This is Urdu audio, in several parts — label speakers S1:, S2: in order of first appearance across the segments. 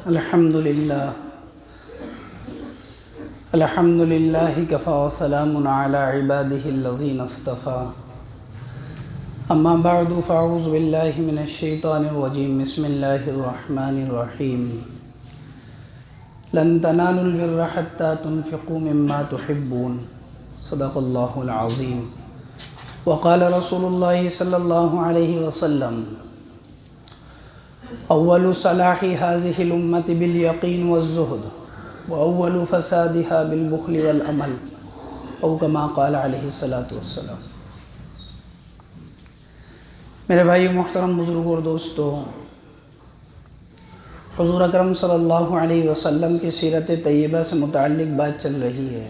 S1: الحمدللہ کفا وسلام علی عبادہ الذین اصطفیٰ اما بعد فاعوذ باللہ من الشیطان الرجیم بسم اللہ الرحمن الرحیم لن تنالوا البر حتى تنفقوا مما تحبون صدق اللہ العظیم وقال رسول اللہ صلی اللہ علیہ وسلم اول صلاح هذه الامة بالیقین والزہد واول فسادها بالبخل والعمل او کما قال علیہ السلام۔ میرے بھائی محترم، بزرگ اور دوستو، حضور اکرم صلی اللہ علیہ وسلم کی سیرت طیبہ سے متعلق بات چل رہی ہے۔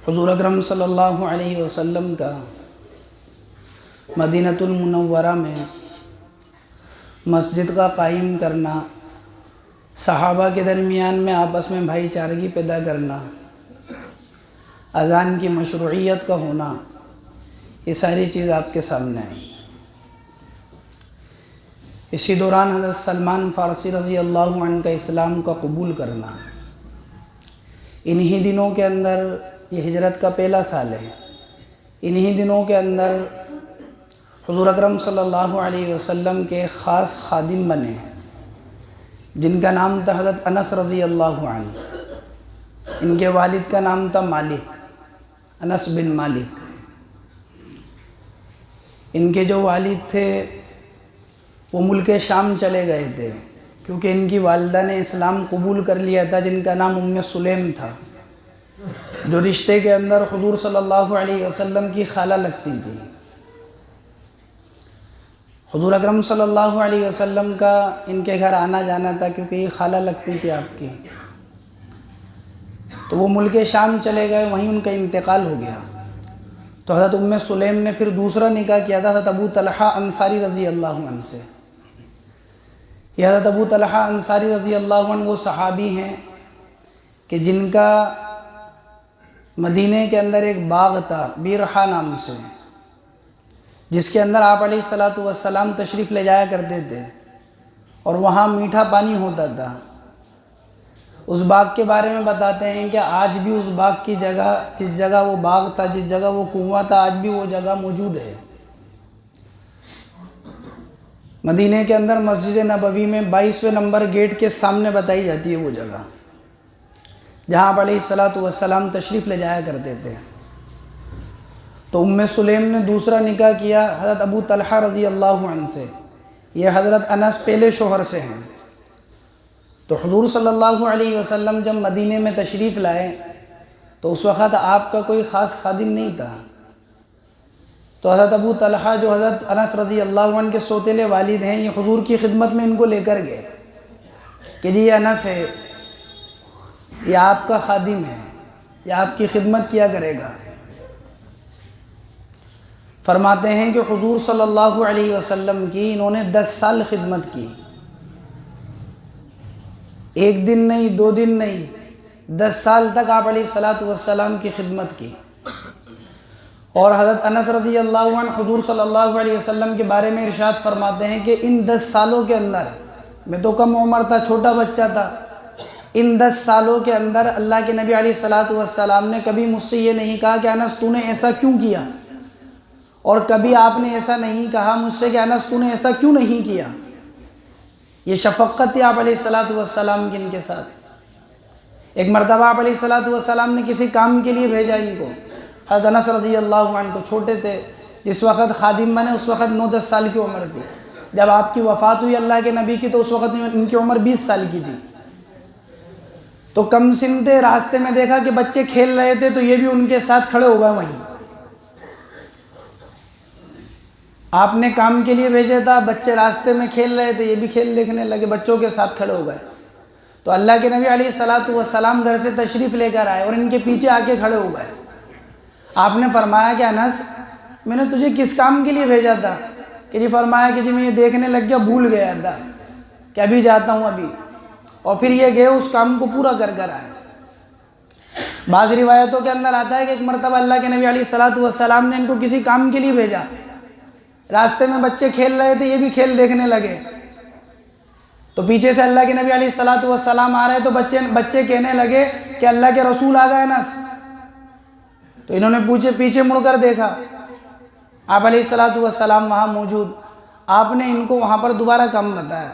S1: حضور اکرم صلی اللہ علیہ وسلم کا مدینہ المنورہ میں مسجد کا قائم کرنا، صحابہ کے درمیان میں آپس میں بھائی چارگی پیدا کرنا، اذان کی مشروعیت کا ہونا، یہ ساری چیز آپ کے سامنے آئی۔ اسی دوران حضرت سلمان فارسی رضی اللہ عنہ کا اسلام کا قبول کرنا، انہی دنوں کے اندر یہ ہجرت کا پہلا سال ہے، انہی دنوں کے اندر حضور اکرم صلی اللہ علیہ وسلم کے خاص خادم بنے جن کا نام تھا حضرت انس رضی اللہ عنہ۔ ان کے والد کا نام تھا مالک، انس بن مالک۔ ان کے جو والد تھے وہ ملک شام چلے گئے تھے کیونکہ ان کی والدہ نے اسلام قبول کر لیا تھا، جن کا نام ام سلیم تھا، جو رشتے کے اندر حضور صلی اللہ علیہ وسلم کی خالہ لگتی تھی۔ حضور اکرم صلی اللہ علیہ وسلم کا ان کے گھر آنا جانا تھا کیونکہ یہ خالہ لگتی تھی آپ کی۔ تو وہ ملک شام چلے گئے، وہیں ان کا انتقال ہو گیا۔ تو حضرت ام سلیم نے پھر دوسرا نکاح کیا تھا حضرت ابو طلحہ انصاری رضی اللہ عنہ سے۔ یہ حضرت ابو طلحہ انصاری رضی اللہ عنہ وہ صحابی ہیں کہ جن کا مدینہ کے اندر ایک باغ تھا بیرحا نام سے، جس کے اندر آپ علیہ السلام تشریف لے جایا کرتے تھے، اور وہاں میٹھا پانی ہوتا تھا۔ اس باغ کے بارے میں بتاتے ہیں کہ آج بھی اس باغ کی جگہ، جس جگہ وہ باغ تھا، جس جگہ وہ کنواں تھا، آج بھی وہ جگہ موجود ہے۔ مدینہ کے اندر مسجد نبوی میں 22ویں نمبر گیٹ کے سامنے بتائی جاتی ہے وہ جگہ، جہاں آپ علیہ السلام تشریف لے جایا کرتے تھے۔ تو ام سلیم نے دوسرا نکاح کیا حضرت ابو طلحہ رضی اللہ عنہ سے۔ یہ حضرت انس پہلے شوہر سے ہیں۔ تو حضور صلی اللہ علیہ وسلم جب مدینے میں تشریف لائے تو اس وقت آپ کا کوئی خاص خادم نہیں تھا۔ تو حضرت ابو طلحہ جو حضرت انس رضی اللہ عنہ کے سوتیلے والد ہیں، یہ حضور کی خدمت میں ان کو لے کر گئے کہ جی یہ انس ہے، یہ آپ کا خادم ہے، یہ آپ کی خدمت کیا کرے گا۔ فرماتے ہیں کہ حضور صلی اللہ علیہ وسلم کی انہوں نے 10 سال خدمت کی، ایک دن نہیں، 2 دن نہیں، 10 سال تک آپ علیہ السلام کی خدمت کی۔ اور حضرت انس رضی اللہ عنہ حضور صلی اللہ علیہ وسلم کے بارے میں ارشاد فرماتے ہیں کہ ان 10 سالوں کے اندر، میں تو کم عمر تھا، چھوٹا بچہ تھا، ان 10 سالوں کے اندر اللہ کے نبی علیہ السلام نے کبھی مجھ سے یہ نہیں کہا کہ انس تو نے ایسا کیوں کیا، اور کبھی آپ نے ایسا نہیں کہا مجھ سے کہ انس تو نے ایسا کیوں نہیں کیا۔ یہ شفقت تھی آپ علیہ السلام کی ان کے ساتھ۔ ایک مرتبہ آپ علیہ السلام نے کسی کام کے لیے بھیجا ان کو، حضرت انس رضی اللہ عنہ کو، چھوٹے تھے، جس وقت خادم بنے اس وقت 9-10 سال کی عمر تھی۔ جب آپ کی وفات ہوئی اللہ کے نبی کی تو اس وقت ان کی عمر 20 سال کی تھی۔ تو کم سن تھے، راستے میں دیکھا کہ بچے کھیل رہے تھے تو یہ بھی ان کے ساتھ کھڑے ہو گئے وہیں۔ آپ نے کام کے لیے بھیجا تھا، بچے راستے میں کھیل رہے تھے، یہ بھی کھیل دیکھنے لگے، بچوں کے ساتھ کھڑے ہو گئے۔ تو اللہ کے نبی علیہ السلام گھر سے تشریف لے کر آئے اور ان کے پیچھے آ کے کھڑے ہو گئے۔ آپ نے فرمایا کہ انس میں نے تجھے کس کام کے لیے بھیجا تھا؟ کہ جی فرمایا کہ جی میں یہ دیکھنے لگ گیا، بھول گیا تھا کہ ابھی جاتا ہوں ابھی، اور پھر یہ گئے اس کام کو پورا کر کر آئے۔ بعض روایتوں کے اندر آتا ہے کہ ایک مرتبہ اللہ کے نبی علیہ السلام نے ان کو کسی کام کے لیے بھیجا، راستے میں بچے کھیل رہے تھے، یہ بھی کھیل دیکھنے لگے۔ تو پیچھے سے اللہ کے نبی علیہ الصلوۃ والسلام آ رہے تو بچے کہنے لگے کہ اللہ کے رسول آ گئے انس۔ تو انہوں نے پیچھے مڑ کر دیکھا، آپ علیہ الصلوۃ والسلام وہاں موجود، آپ نے ان کو وہاں پر دوبارہ کام بتایا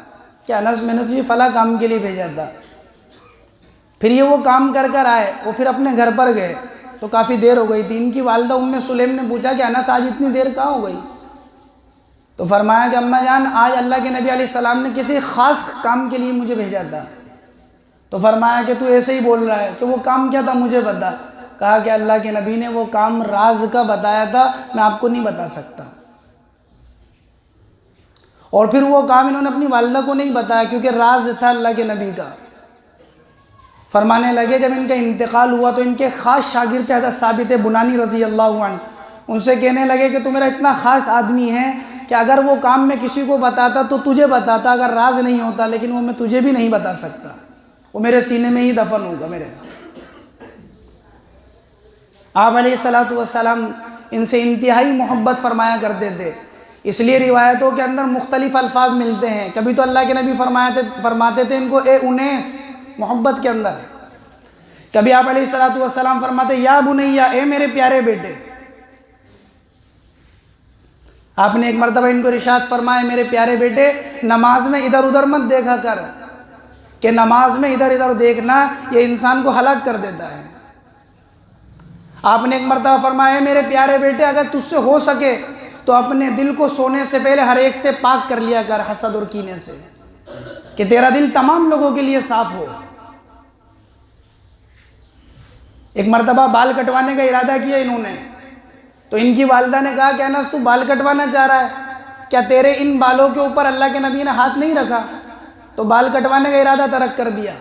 S1: کہ انس میں نے تجھے فلاں کام کے لیے بھیجا تھا۔ پھر یہ وہ کام کر کر آئے، وہ پھر اپنے گھر پر گئے تو کافی دیر ہو گئی تھی۔ ان کی والدہ سلیم نے پوچھا کہ انس آج اتنی دیر کہاں ہو گئی؟ تو فرمایا کہ اماں جان آج اللہ کے نبی علیہ السلام نے کسی خاص کام کے لیے مجھے بھیجا تھا۔ تو فرمایا کہ تو ایسے ہی بول رہا ہے کہ وہ کام کیا تھا مجھے بتا۔ کہا کہ اللہ کے نبی نے وہ کام راز کا بتایا تھا، میں آپ کو نہیں بتا سکتا۔ اور پھر وہ کام انہوں نے اپنی والدہ کو نہیں بتایا کیونکہ راز تھا اللہ کے نبی کا۔ فرمانے لگے جب ان کا انتقال ہوا تو ان کے خاص شاگرد تھے حضرت ثابت بنانی رضی اللہ عنہ، ان سے کہنے لگے کہ تو میرا اتنا خاص آدمی ہے کہ اگر وہ کام میں کسی کو بتاتا تو تجھے بتاتا، اگر راز نہیں ہوتا، لیکن وہ میں تجھے بھی نہیں بتا سکتا، وہ میرے سینے میں ہی دفن ہوگا میرے۔ آپ علیہ الصلوۃ والسلام ان سے انتہائی محبت فرمایا کرتے تھے، اس لیے روایتوں کے اندر مختلف الفاظ ملتے ہیں۔ کبھی تو اللہ کے نبی فرماتے تھے ان کو اے انیس، محبت کے اندر۔ کبھی آپ علیہ الصلوۃ والسلام فرماتے یا بنیا، اے میرے پیارے بیٹے۔ آپ نے ایک مرتبہ ان کو ارشاد فرمایا میرے پیارے بیٹے نماز میں ادھر ادھر مت دیکھا کر، کہ نماز میں ادھر ادھر دیکھنا یہ انسان کو ہلاک کر دیتا ہے۔ آپ نے ایک مرتبہ فرمایا میرے پیارے بیٹے اگر تجھ سے ہو سکے تو اپنے دل کو سونے سے پہلے ہر ایک سے پاک کر لیا کر، حسد اور کینے سے، کہ تیرا دل تمام لوگوں کے لیے صاف ہو۔ ایک مرتبہ بال کٹوانے کا ارادہ کیا انہوں نے، تو ان کی والدہ نے کہا کہ انس تو بال کٹوانا چاہ رہا ہے، کیا تیرے ان بالوں کے اوپر اللہ کے نبی نے ہاتھ نہیں رکھا؟ تو بال کٹوانے کا ارادہ ترک کر دیا۔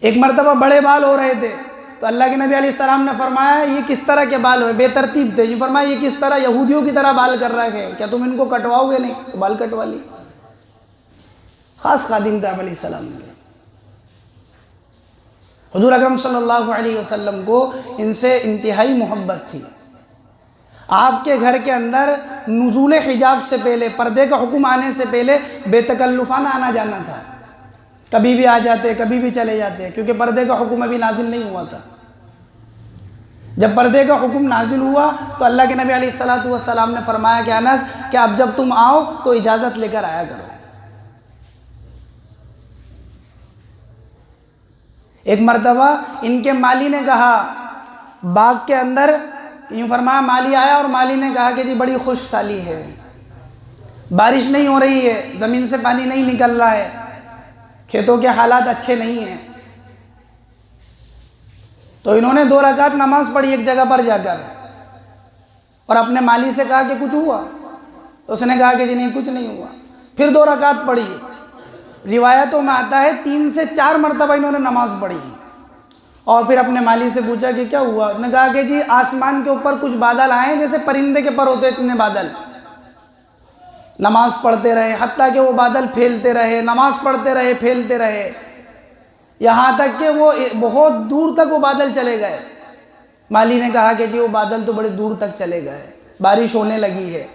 S1: ایک مرتبہ بڑے بال ہو رہے تھے تو اللہ کے نبی علیہ السلام نے فرمایا یہ کس طرح کے بال ہوئے، بے ترتیب تھے، یہ فرمایا یہ کس طرح یہودیوں کی طرح بال کر رہے ہیں، کیا تم ان کو کٹواؤ گے؟ نہیں، تو بال کٹوا لی۔ خاص خادم تھا علیہ السلام کے۔ حضور اکرم صلی اللہ علیہ وسلم کو ان سے انتہائی محبت تھی۔ آپ کے گھر کے اندر نزول حجاب سے پہلے، پردے کا حکم آنے سے پہلے بے تکلفانہ آنا جانا تھا، کبھی بھی آ جاتے کبھی بھی چلے جاتے، کیونکہ پردے کا حکم ابھی نازل نہیں ہوا تھا۔ جب پردے کا حکم نازل ہوا تو اللہ کے نبی علیہ الصلوۃ والسلام نے فرمایا کہ انس کہ اب جب تم آؤ تو اجازت لے کر آیا کرو۔ ایک مرتبہ ان کے مالی نے کہا باغ کے اندر، یوں فرمایا مالی آیا اور مالی نے کہا کہ جی بڑی خشک سالی ہے، بارش نہیں ہو رہی ہے، زمین سے پانی نہیں نکل رہا ہے، کھیتوں کے حالات اچھے نہیں ہیں۔ تو انہوں نے 2 رکعت نماز پڑھی ایک جگہ پر جا کر، اور اپنے مالی سے کہا کہ کچھ ہوا؟ تو اس نے کہا کہ جی نہیں کچھ نہیں ہوا۔ پھر 2 رکعت پڑھی، روایتوں میں آتا ہے 3 سے 4 مرتبہ انہوں نے نماز پڑھی، اور پھر اپنے مالی سے پوچھا کہ کیا ہوا؟ اس نے کہا کہ جی آسمان کے اوپر کچھ بادل آئے جیسے پرندے کے پر ہوتے اتنے بادل۔ نماز پڑھتے رہے حتیٰ کہ وہ بادل پھیلتے رہے، نماز پڑھتے رہے پھیلتے رہے، یہاں تک کہ وہ بہت دور تک وہ بادل چلے گئے۔ مالی نے کہا کہ جی وہ بادل تو بڑے دور تک چلے گئے، بارش ہونے لگی ہے۔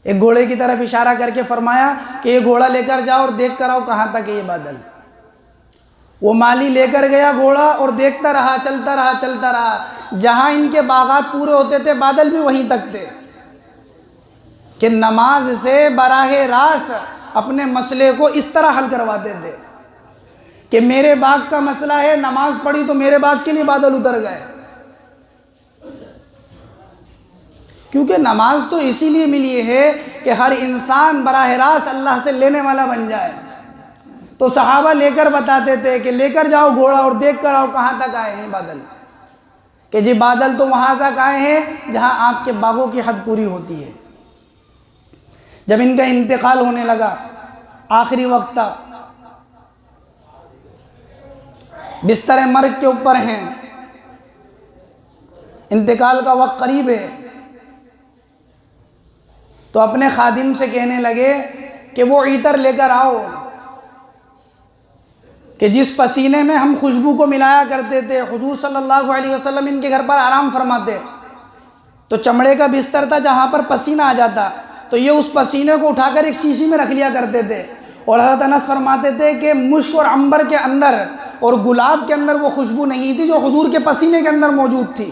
S1: ایک گھوڑے کی طرف اشارہ کر کے فرمایا کہ یہ گھوڑا لے کر جاؤ اور دیکھ کر آؤ کہاں تک ہے یہ بادل۔ وہ مالی لے کر گیا گھوڑا اور دیکھتا رہا، چلتا رہا چلتا رہا، جہاں ان کے باغات پورے ہوتے تھے بادل بھی وہیں تک تھے، کہ نماز سے براہ راست اپنے مسئلے کو اس طرح حل کرواتے تھے کہ میرے باغ کا مسئلہ ہے، نماز پڑھی تو میرے باغ کے لیے بادل اتر گئے۔ کیونکہ نماز تو اسی لیے ملی ہے کہ ہر انسان براہ راست اللہ سے لینے والا بن جائے۔ تو صحابہ لے کر بتاتے تھے کہ لے کر جاؤ گھوڑا اور دیکھ کر آؤ کہاں تک آئے ہیں بادل، کہ جی بادل تو وہاں تک آئے ہیں جہاں آپ کے باغوں کی حد پوری ہوتی ہے۔ جب ان کا انتقال ہونے لگا، آخری وقت تھا، بستر مرگ کے اوپر ہیں، انتقال کا وقت قریب ہے، تو اپنے خادم سے کہنے لگے کہ وہ عطر لے کر آؤ کہ جس پسینے میں ہم خوشبو کو ملایا کرتے تھے۔ حضور صلی اللہ علیہ وسلم ان کے گھر پر آرام فرماتے، تو چمڑے کا بستر تھا جہاں پر پسینہ آ جاتا، تو یہ اس پسینے کو اٹھا کر ایک شیشی میں رکھ لیا کرتے تھے، اور حضرت انس فرماتے تھے کہ مشک اور عنبر کے اندر اور گلاب کے اندر وہ خوشبو نہیں تھی جو حضور کے پسینے کے اندر موجود تھی۔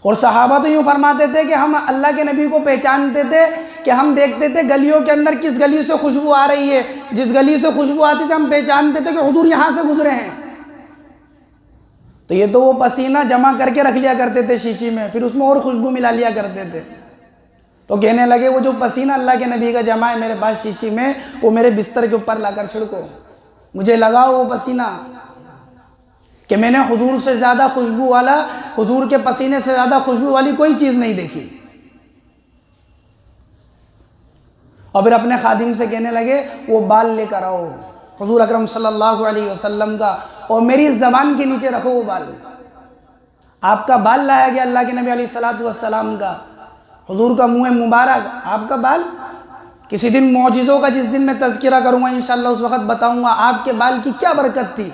S1: اور صحابہ تو یوں فرماتے تھے کہ ہم اللہ کے نبی کو پہچانتے تھے کہ ہم دیکھتے تھے گلیوں کے اندر کس گلی سے خوشبو آ رہی ہے، جس گلی سے خوشبو آتی تھی ہم پہچانتے تھے کہ حضور یہاں سے گزرے ہیں۔ تو یہ تو وہ پسینہ جمع کر کے رکھ لیا کرتے تھے شیشی میں، پھر اس میں اور خوشبو ملا لیا کرتے تھے۔ تو کہنے لگے وہ جو پسینہ اللہ کے نبی کا جمع ہے میرے پاس شیشی میں، وہ میرے بستر کے اوپر لا کر چھڑکو، مجھے لگاؤ وہ پسینہ، کہ میں نے حضور سے زیادہ خوشبو والا، حضور کے پسینے سے زیادہ خوشبو والی کوئی چیز نہیں دیکھی۔ اور پھر اپنے خادم سے کہنے لگے وہ بال لے کر آؤ حضور اکرم صلی اللہ علیہ وسلم کا، اور میری زبان کے نیچے رکھو وہ بال۔ آپ کا بال لایا گیا اللہ کے نبی علیہ الصلوۃ والسلام کا، حضور کا منہ مبارک، آپ کا بال۔ کسی دن معجزوں کا جس دن میں تذکرہ کروں گا انشاءاللہ اس وقت بتاؤں گا آپ کے بال کی کیا برکت تھی۔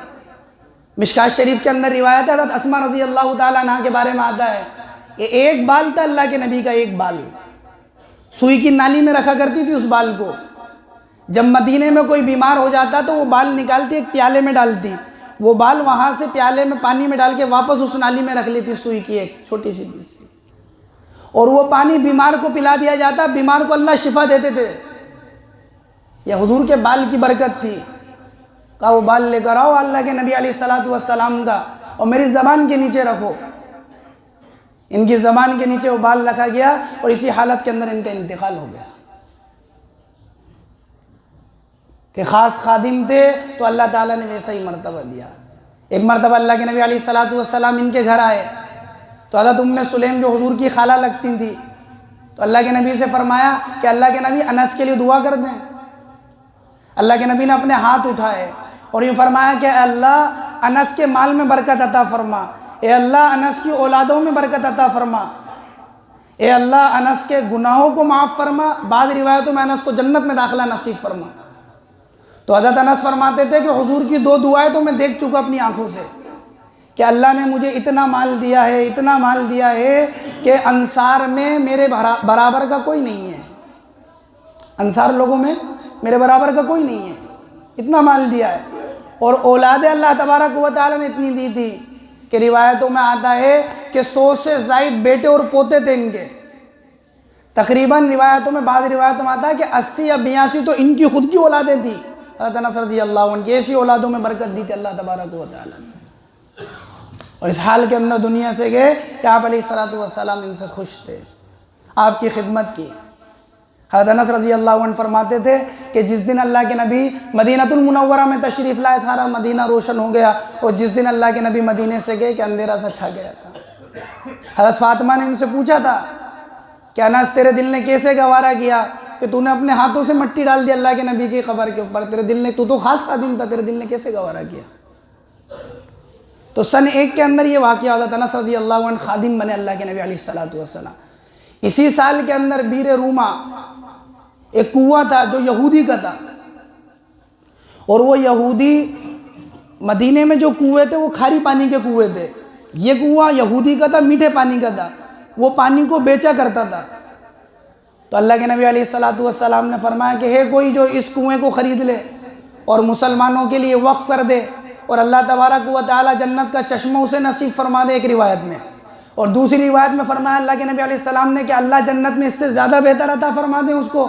S1: مشکات شریف کے اندر روایت ہے، حضرت اسماء رضی اللہ تعالیٰ عنہ کے بارے میں آتا ہے کہ ایک بال تھا اللہ کے نبی کا، ایک بال سوئی کی نالی میں رکھا کرتی تھی اس بال کو۔ جب مدینے میں کوئی بیمار ہو جاتا تو وہ بال نکالتی ایک پیالے میں ڈالتی، وہ بال وہاں سے پیالے میں پانی میں ڈال کے واپس اس نالی میں رکھ لیتی، سوئی کی ایک چھوٹی سی پیس تھی، اور وہ پانی بیمار کو پلا دیا جاتا، بیمار کو اللہ شفا دیتے تھے۔ یہ حضور کے بال کی برکت تھی۔ کہا وہ بال لے کر آؤ اللہ کے نبی علیہ الصلوۃ والسلام کا، اور میری زبان کے نیچے رکھو۔ ان کی زبان کے نیچے وہ بال رکھا گیا، اور اسی حالت کے اندر ان کا انتقال ہو گیا۔ کہ خاص خادم تھے تو اللہ تعالیٰ نے ویسا ہی مرتبہ دیا۔ ایک مرتبہ اللہ کے نبی علیہ الصلوۃ والسلام ان کے گھر آئے تو حضرت ام سلیم جو حضور کی خالہ لگتی تھی، تو اللہ کے نبی سے فرمایا کہ اللہ کے نبی انس کے لیے دعا کر دیں۔ اللہ کے نبی نے اپنے ہاتھ اٹھائے اور یہ فرمایا کہ اے اللہ انس کے مال میں برکت عطا فرما، اے اللہ انس کی اولادوں میں برکت عطا فرما، اے اللہ انس کے گناہوں کو معاف فرما، بعض روایتوں میں انس کو جنت میں داخلہ نصیب فرما۔ تو حضرت انس فرماتے تھے کہ حضور کی دو دعائیں تو میں دیکھ چکا اپنی آنکھوں سے، کہ اللہ نے مجھے اتنا مال دیا ہے، اتنا مال دیا ہے کہ انصار میں میرے برابر کا کوئی نہیں ہے، انصار لوگوں میں میرے برابر کا کوئی نہیں ہے، اتنا مال دیا ہے۔ اور اولاد اللہ تبارک و تعالیٰ نے اتنی دی تھی کہ روایتوں میں آتا ہے کہ 100 سے زائد بیٹے اور پوتے تھے ان کے، تقریباً روایتوں میں بعض روایتوں میں آتا ہے کہ 80 یا 82 تو ان کی خود کی اولادیں تھیں۔ حضرت انس رضی اللہ عنہ کی ایسی اولادوں میں برکت دی تھی اللہ تبارک و تعالیٰ نے، اور اس حال کے اندر دنیا سے گئے کہ آپ علیہ الصلوۃ والسلام ان سے خوش تھے، آپ کی خدمت کی۔ حضرت انس رضی اللہ عنہ فرماتے تھے کہ جس دن اللہ کے نبی مدینہ المنورہ میں تشریف لائے سارا مدینہ روشن ہو گیا، اور جس دن اللہ کے نبی مدینے سے گئے کہ اندھیرا سا چھا گیا تھا۔ حضرت فاطمہ نے ان سے پوچھا تھا کہ انس تیرے دل نے کیسے گوارا کیا کہ تو نے اپنے ہاتھوں سے مٹی ڈال دی اللہ کے نبی کی قبر کے اوپر، تیرے دل نے، تو تو خاص خادم تھا، تیرے دل نے کیسے گوارا کیا؟ تو سن 1 کے اندر یہ واقعہ حضرت انس رضی اللہ عنہ خادم بنے اللہ کے نبی علیہ الصلوۃ والسلام۔ اسی سال کے اندر بیر روما ایک کنواں تھا جو یہودی کا تھا، اور وہ یہودی مدینے میں جو کنویں تھے وہ کھاری پانی کے کنویں تھے، یہ کنواں یہودی کا تھا، میٹھے پانی کا تھا، وہ پانی کو بیچا کرتا تھا۔ تو اللہ کے نبی علیہ الصلوۃ والسلام نے فرمایا کہ ہے کوئی جو اس کنویں کو خرید لے اور مسلمانوں کے لیے وقف کر دے، اور اللہ تبارک و تعالی جنت کا چشمہ اسے نصیب فرما دے، ایک روایت میں، اور دوسری روایت میں فرمایا اللہ کے نبی علیہ السلام نے کہ اللہ جنت میں اس سے زیادہ بہتر عطا فرما دیں اس کو۔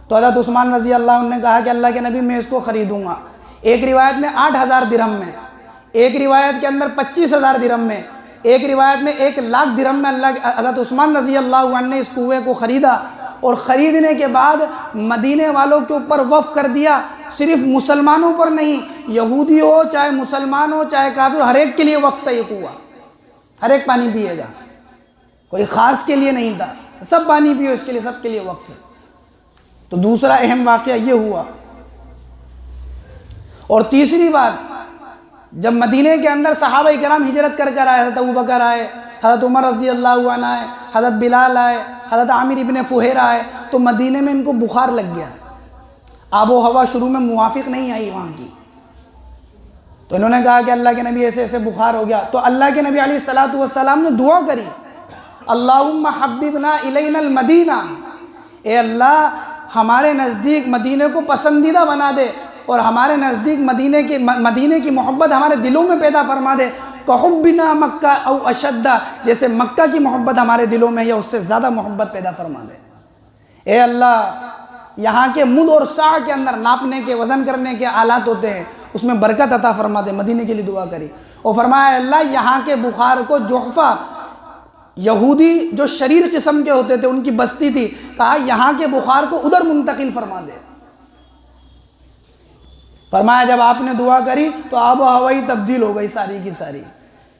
S1: تو حضرت عثمان رضی اللہ عنہ نے کہا کہ اللہ کے نبی میں اس کو خریدوں گا۔ ایک روایت میں 8000 درہم میں، ایک روایت کے اندر 25000 درہم میں، ایک روایت میں 1,00,000 درہم میں حضرت عثمان رضی اللہ عنہ نے اس کنویں کو خریدا، اور خریدنے کے بعد مدینے والوں کے اوپر وقف کر دیا، صرف مسلمانوں پر نہیں، یہودی ہو چاہے مسلمان ہو چاہے کافر، ہر ایک کے لیے وقف تھا یہ کنواں، ہر ایک پانی پیے گا، کوئی خاص کے لیے نہیں تھا، سب پانی پیو اس کے لیے، سب کے لیے وقف ہے۔ تو دوسرا اہم واقعہ یہ ہوا۔ اور تیسری بات، جب مدینے کے اندر صحابہ کرام ہجرت کر کر آئے، حضرت ابوبکر آئے، حضرت عمر رضی اللہ عنہ آئے، حضرت بلال آئے، حضرت عامر ابن فہیر آئے، تو مدینے میں ان کو بخار لگ گیا، آب و ہوا شروع میں موافق نہیں آئی وہاں کی، تو انہوں نے کہا کہ اللہ کے نبی ایسے ایسے بخار ہو گیا۔ تو اللہ کے نبی علیہ الصلوۃ والسلام نے دعا کری اللہم حببنا الینا المدینہ، اے اللہ ہمارے نزدیک مدینے کو پسندیدہ بنا دے اور ہمارے نزدیک مدینے کی محبت ہمارے دلوں میں پیدا فرما دے، کحبنا مکہ او اشدہ، جیسے مکہ کی محبت ہمارے دلوں میں یا اس سے زیادہ محبت پیدا فرما دے۔ اے اللہ یہاں کے مد اور ساع کے اندر ناپنے کے وزن کرنے کے آلات ہوتے ہیں، اس میں برکت عطا فرما دے۔ مدینے کے لیے دعا کری اور فرمایا اے اللہ یہاں کے بخار کو، جحفہ یہودی جو شریر قسم کے ہوتے تھے ان کی بستی تھی، کہا یہاں کے بخار کو ادھر منتقل فرما دے۔ فرمایا جب آپ نے دعا کری تو آب و ہوا ہی تبدیل ہو گئی ساری کی ساری،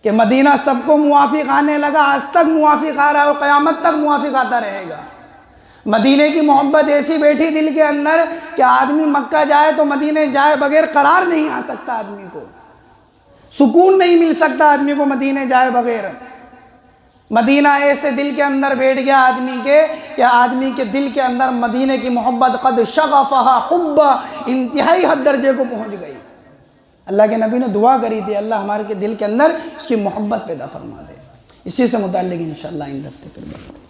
S1: کہ مدینہ سب کو موافق آنے لگا، آج تک موافق آ رہا ہے اور قیامت تک موافق آتا رہے گا۔ مدینے کی محبت ایسی بیٹھی دل کے اندر کہ آدمی مکہ جائے تو مدینے جائے بغیر قرار نہیں آ سکتا، آدمی کو سکون نہیں مل سکتا، آدمی کو مدینے جائے بغیر۔ مدینہ ایسے دل کے اندر بیٹھ گیا آدمی کے کہ آدمی کے دل کے اندر مدینے کی محبت قد شغفہا حبا، انتہائی حد درجے کو پہنچ گئی۔ اللہ کے نبی نے دعا کری تھی اللہ ہمارے کے دل کے اندر اس کی محبت پیدا فرما دے۔ اسی سے متعلق انشاءاللہ ان دفعہ پھر بات